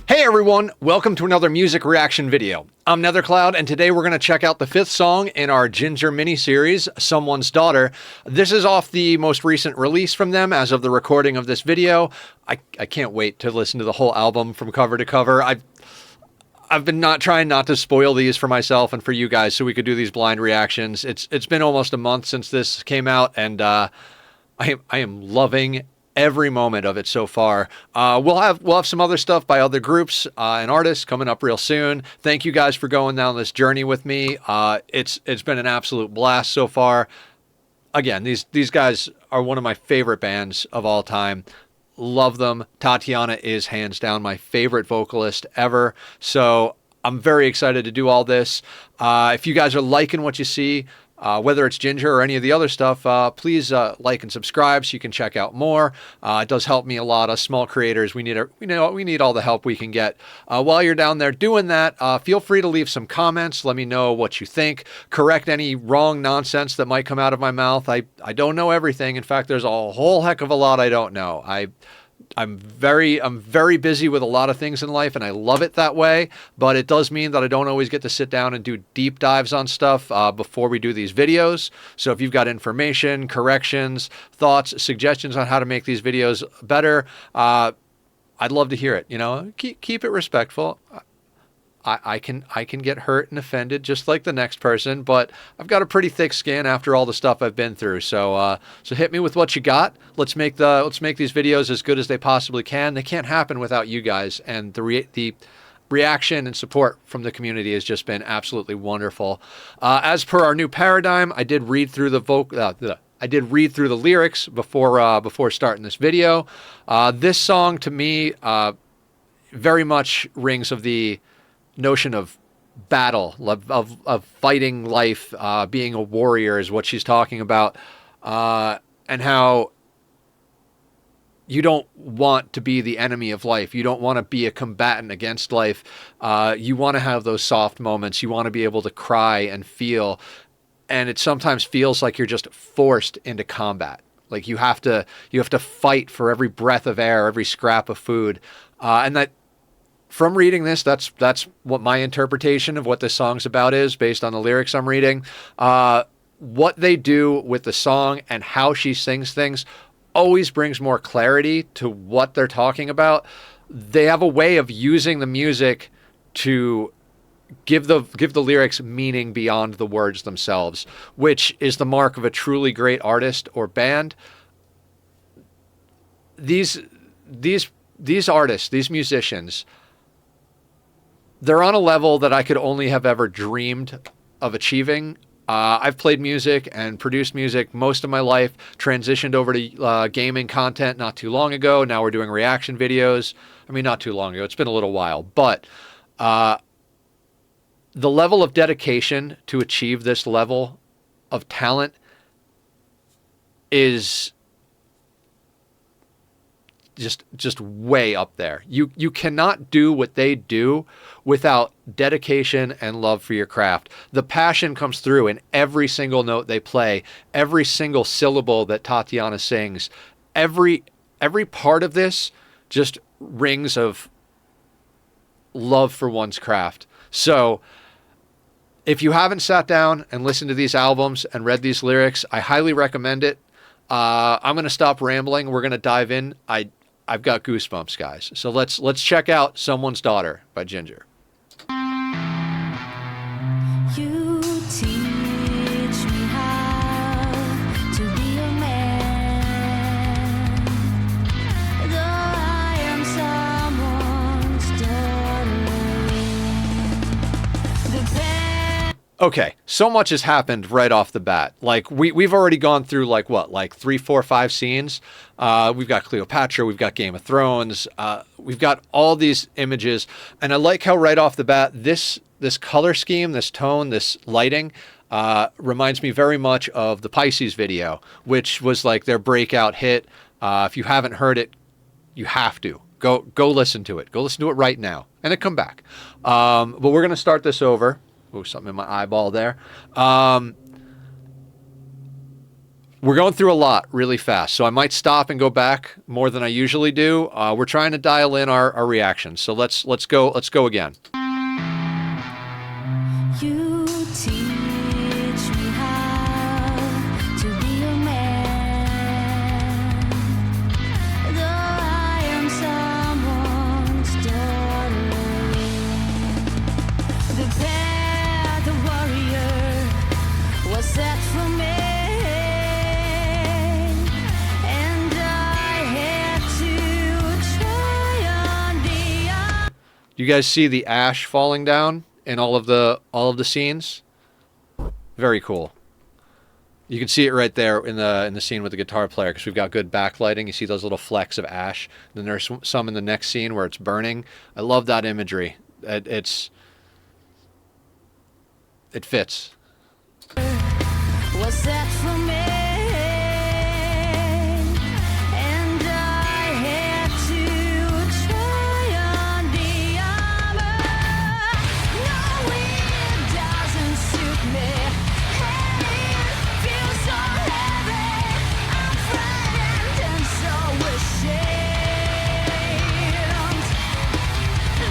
Hey everyone, welcome to another music reaction video. I'm Nethercloud, and today we're going to check out the fifth song in our Jinjer mini-series, Someone's Daughter. This is off the most recent release from them as of the recording of this video. I can't wait to listen to the whole album from cover to cover. I've been trying not to spoil these for myself and for you guys so we could do these blind reactions. It's been almost a month since this came out, and I am loving every moment of it so far. We'll have some other stuff by other groups and artists coming up real soon. Thank you guys for going down this journey with me. It's been an absolute blast so far. Again, these guys are one of my favorite bands of all time. Love them. Tatiana is hands down my favorite vocalist ever. So I'm very excited to do all this. If you guys are liking what you see, whether it's Jinjer or any of the other stuff, please like and subscribe so you can check out more. It does help me a lot. Us small creators, we need all the help we can get. While you're down there doing that, feel free to leave some comments. Let me know what you think. Correct any wrong nonsense that might come out of my mouth. I don't know everything. In fact, there's a whole heck of a lot I don't know. I'm very busy with a lot of things in life, and I love it that way, but it does mean that I don't always get to sit down and do deep dives on stuff before we do these videos. So if you've got information, corrections, thoughts, suggestions on how to make these videos better, I'd love to hear it. You know, keep it respectful. I can get hurt and offended just like the next person, but I've got a pretty thick skin after all the stuff I've been through. So hit me with what you got. Let's make these videos as good as they possibly can. They can't happen without you guys, and the reaction and support from the community has just been absolutely wonderful. As per our new paradigm, I did read through the lyrics before starting this video. This song to me very much rings of the notion of battle, of fighting life, being a warrior is what she's talking about, and how you don't want to be the enemy of life. You don't want to be a combatant against life. You want to have those soft moments. You want to be able to cry and feel, and it sometimes feels like you're just forced into combat. Like you have to fight for every breath of air, every scrap of food, and that. From reading this, that's what my interpretation of what this song's about is, based on the lyrics I'm reading. What they do with the song and how she sings things always brings more clarity to what they're talking about. They have a way of using the music to give the lyrics meaning beyond the words themselves, which is the mark of a truly great artist or band. These artists, these musicians, they're on a level that I could only have ever dreamed of achieving. I've played music and produced music most of my life, transitioned over to gaming content not too long ago. Now we're doing reaction videos. I mean, not too long ago. It's been a little while. But the level of dedication to achieve this level of talent is just way up there. You cannot do what they do without dedication and love for your craft. The passion comes through in every single note they play, every single syllable that Tatiana sings. Every part of this just rings of love for one's craft. So if you haven't sat down and listened to these albums and read these lyrics, I highly recommend it. I'm going to stop rambling. We're going to dive in. I've got goosebumps, guys. So let's check out Someone's Daughter by Jinjer. You teach me how to be a man, though I am someone's daughter. Okay, so much has happened right off the bat. Like we've already gone through like 3, 4, 5 scenes. We've got Cleopatra, we've got Game of Thrones, we've got all these images, and I like how right off the bat this color scheme, this tone, this lighting reminds me very much of the Pisces video, which was like their breakout hit. If you haven't heard it, you have to go listen to it. Go listen to it right now, and then come back. But we're gonna start this over. Oh, something in my eyeball there. We're going through a lot really fast, so I might stop and go back more than I usually do. We're trying to dial in our reactions, so let's go again. You teach me how to be a man. Though I am someone's daughter, the path the warrior was set for me, and I had to try on the. You guys see the ash falling down in all of the scenes? Very cool. You can see it right there in the scene with the guitar player because we've got good backlighting. You see those little flecks of ash. Then there's some in the next scene where it's burning. I love that imagery. It fits. Was set for me, and I had to try on the armor. No, it doesn't suit me, and it feels so heavy. I'm frightened and so ashamed.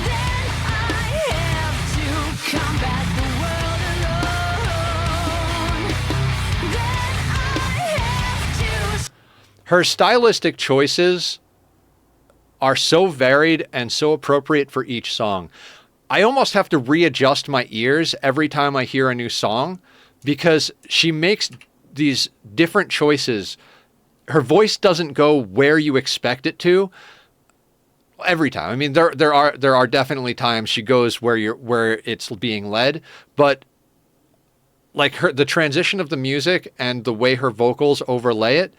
Then I have to combat the world alone. Then I have to. Her stylistic choices are so varied and so appropriate for each song. I almost have to readjust my ears every time I hear a new song because she makes these different choices. Her voice doesn't go where you expect it to every time. I mean, there are definitely times she goes where it's being led, but like the transition of the music and the way her vocals overlay it,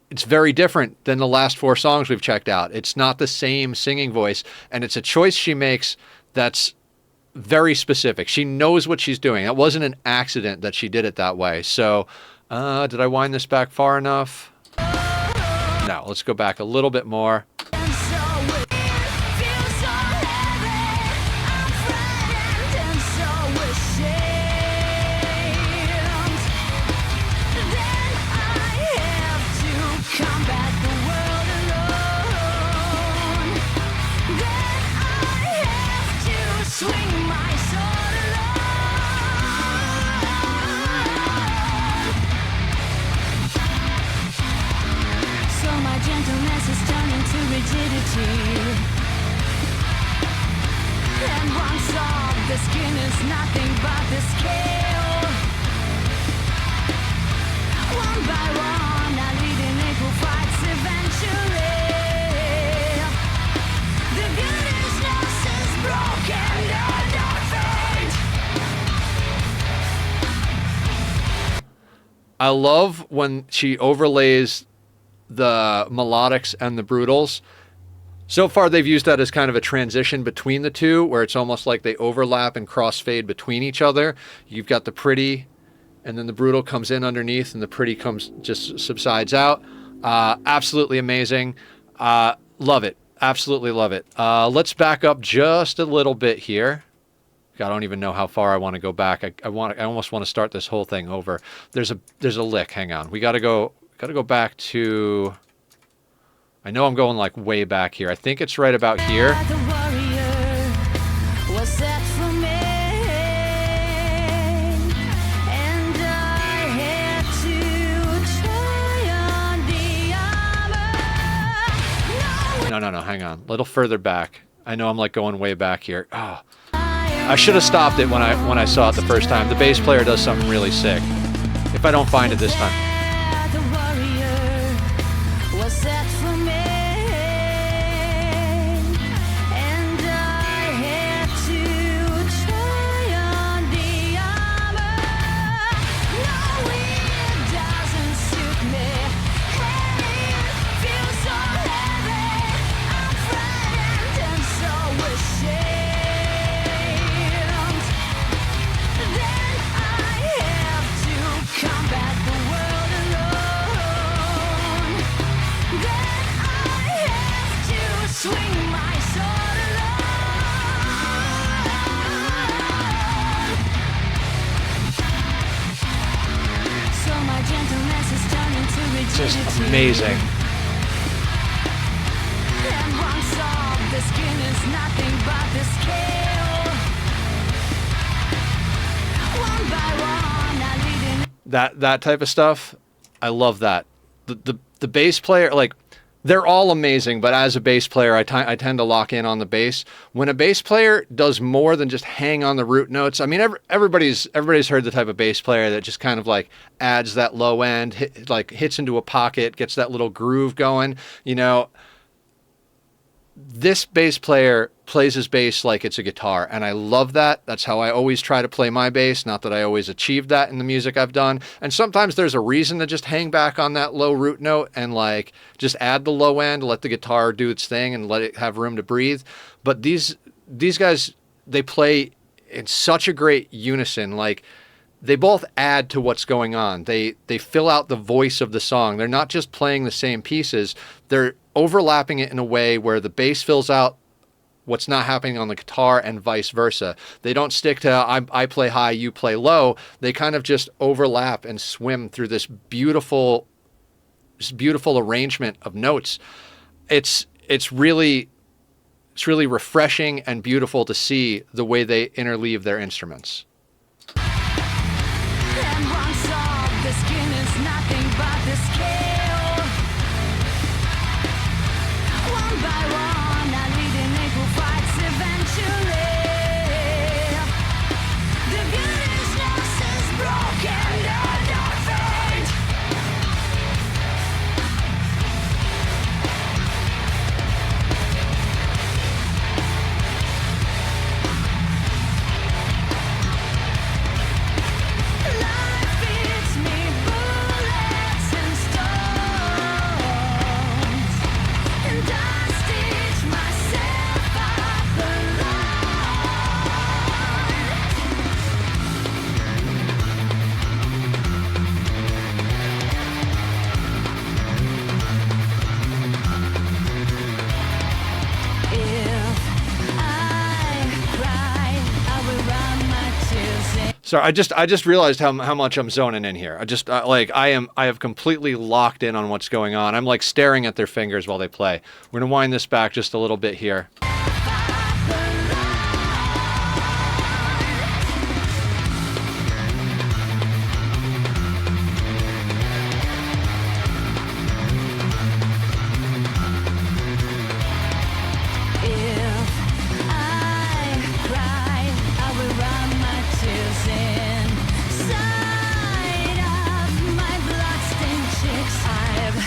it's very different than the last 4 songs we've checked out. It's not the same singing voice, and it's a choice she makes that's very specific. She knows what she's doing. It wasn't an accident that she did it that way. So, did I wind this back far enough? No, let's go back a little bit more. And so it feels so heavy. I'm frightened and so ashamed. Then I have to combat the world alone. Then I have to swing my sword alone. So my gentleness is turning to rigidity. And once off, the skin is nothing but the scale. One by one, I lead in equal fights eventually. The goodness is broken, and not fate. I love when she overlays the melodics and the brutals. So far, they've used that as kind of a transition between the two, where it's almost like they overlap and crossfade between each other. You've got the pretty, and then the brutal comes in underneath, and the pretty just subsides out. Absolutely amazing. Love it. Absolutely love it. Let's back up just a little bit here. I don't even know how far I want to go back. I almost want to start this whole thing over. There's a lick. Hang on. We got to go back to. I know I'm going like way back here. I think it's right about here. The warrior was set for me, and I had to try on the armor. No. Hang on. A little further back. I know I'm like going way back here. Oh, I should have stopped it when I saw it the first time. The bass player does something really sick. If I don't find it this time. The warrior was set for me, and I had to try on the armor. No, it doesn't suit me, and it feels so heavy. I'm frightened and so ashamed. Then I have to combat the world alone. Then I have to swing my sword alone. So my gentleness is Amazing. And once all the skin is nothing but the scale. One by one, I lead in. That type of stuff, I love that. The bass player, like, they're all amazing, but as a bass player, I tend to lock in on the bass. When a bass player does more than just hang on the root notes, I mean, everybody's heard the type of bass player that just kind of like adds that low end, hits into a pocket, gets that little groove going. You know, this bass player plays his bass like it's a guitar, and I love that. That's how I always try to play my bass. Not that I always achieved that in the music I've done. And sometimes there's a reason to just hang back on that low root note and like just add the low end, let the guitar do its thing and let it have room to breathe. But these guys, they play in such a great unison. Like, they both add to what's going on. They fill out the voice of the song. They're not just playing the same pieces. They're overlapping it in a way where the bass fills out what's not happening on the guitar and vice versa. They don't stick to I play high, you play low. They kind of just overlap and swim through this beautiful arrangement of notes. It's really refreshing and beautiful to see the way they interleave their instruments. And once all the skin is nothing but the scale. One by one, I lead in equal fights eventually. The beauty's nose is broken and not faint. Life feeds me bullets and stones, and I stitch myself up If I cry, I will run my tears in. Sorry, I just realized how much I'm zoning in here. I have completely locked in on what's going on. I'm like staring at their fingers while they play. We're gonna wind this back just a little bit here. If I cry, I will run my tears inside of my bloodstained cheeks. I've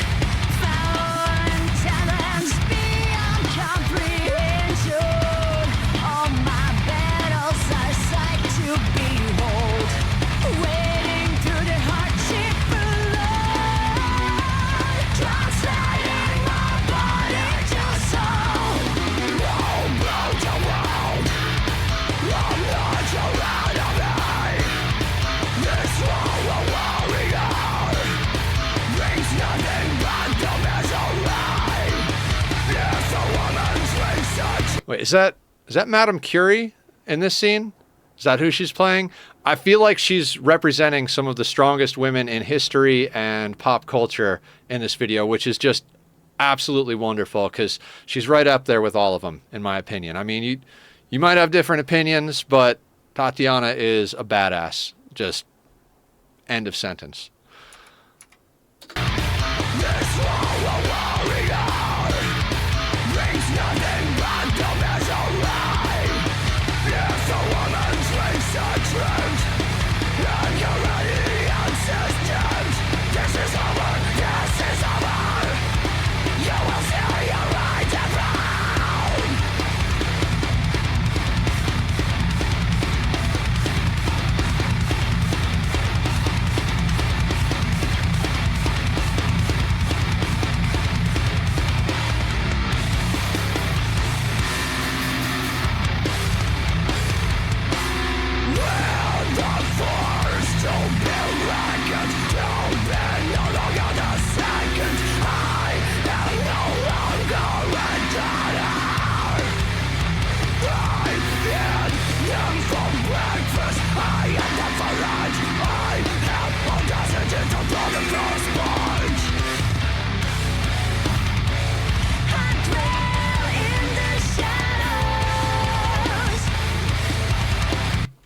found talents beyond comprehension. All my battles are sight to behold, wading through the hardship below, translating my body to soul. Wait, is that Madame Curie in this scene? Is that who she's playing? I feel like she's representing some of the strongest women in history and pop culture in this video, which is just absolutely wonderful because she's right up there with all of them, in my opinion. I mean, you might have different opinions, but Tatiana is a badass. Just end of sentence.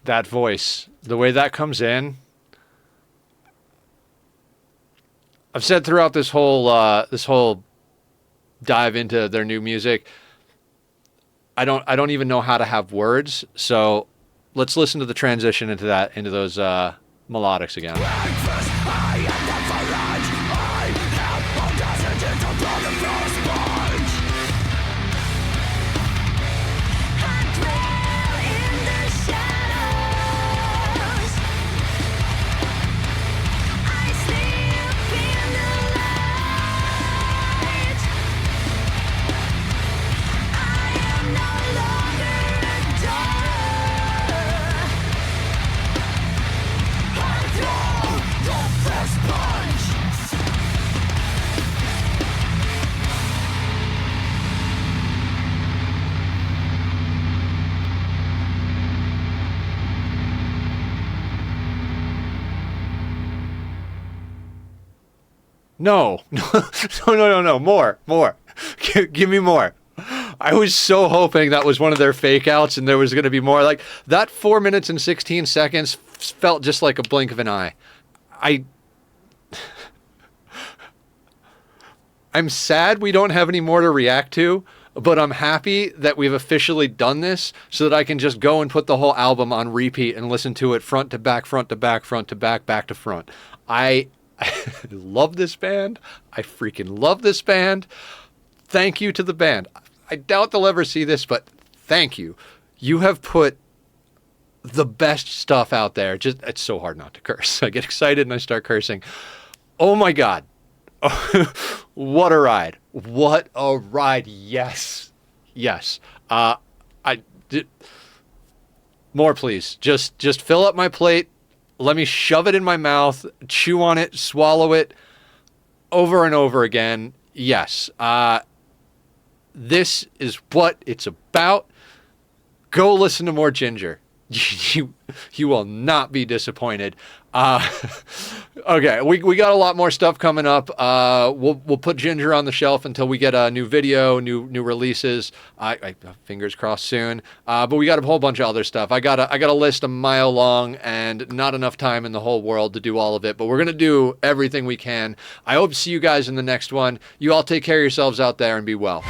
That voice, the way that comes in. I've said throughout this whole dive into their new music, I don't even know how to have words. So let's listen to the transition into those melodics again. No, no, more. Give me more. I was so hoping that was one of their fake outs and there was going to be more. Like, that 4 minutes and 16 seconds felt just like a blink of an eye. I'm sad we don't have any more to react to, but I'm happy that we've officially done this so that I can just go and put the whole album on repeat and listen to it front to back, front to back, front to back, back to front. I love this band. I freaking love this band. Thank you to the band. I doubt they'll ever see this, but thank you. You have put the best stuff out there. It's so hard not to curse. I get excited and I start cursing. Oh my God. What a ride. What a ride. Yes. I did more, please. Just fill up my plate. Let me shove it in my mouth, chew on it, swallow it over and over again. Yes. This is what it's about. Go listen to more Jinjer. You will not be disappointed. Okay, we got a lot more stuff coming up. We'll put Jinjer on the shelf until we get a new video, new releases. I fingers crossed soon. But we got a whole bunch of other stuff. I got a list a mile long and not enough time in the whole world to do all of it. But we're gonna do everything we can. I hope to see you guys in the next one. You all take care of yourselves out there and be well.